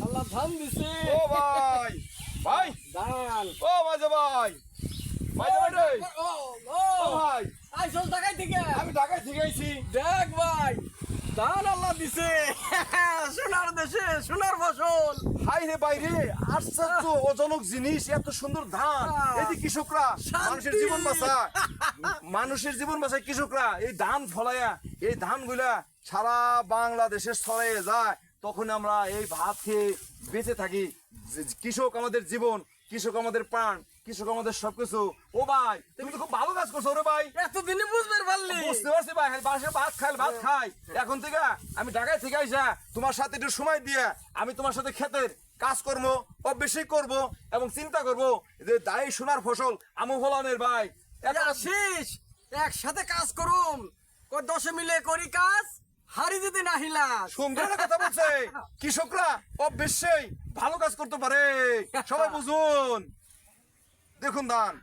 আল্লাহ ধান দিছে। ও ভাই ভাই ধান। ও মাঝে ভাই মাঝে ভাই রে। ও ও ভাই আইসল ঢাকায় থেকে। আমি ঢাকায় থেকে আইছি। দেখ ভাই, ধান আল্লাহ দিছে। সোনার দেশে সোনার ফসল। হাই রে ভাই রে, আশ্চর্য অজনক জিনিস, এত সুন্দর ধান। এই যে কৃষকরা মানুষের জীবন বাঁচায়, মানুষের জীবন বাঁচায় কৃষকরা এই ধান ফলাইয়া, এই ধানগুলা সারা বাংলাদেশে ছড়িয়ে যায়, তখন আমরা এই ভাত খেয়ে বেঁচে থাকি। কৃষক আমাদের জীবন, কৃষক আমাদের প্রাণ, কৃষক আমাদের সবকিছু। ও ভাই তুমি তো খুব ভালো কাজ করছো রে ভাই। এতদিনে বুঝতে পারলি? বুঝতে পারছি ভাই, বাসে ভাত খাই। এখন থেকে আমি ঢাকায় থেকে আইসা তোমার সাথে একটু সময় দিয়ে আমি তোমার সাথে ক্ষেতের কাজকর্ম অবশ্যই করব এবং চিন্তা করব যে দায়ী সোনার ফসল আমু ফলানের ভাই। আসিস একসাথে কাজ করুম, 10 মিলে করি কাজ, হারি যদি না হিলাস। সুন্দর একটা কথা বলছে, কৃষকরা অবশ্যই ভালো কাজ করতে পারে, সবাই বুঝুন। দেখুন ধান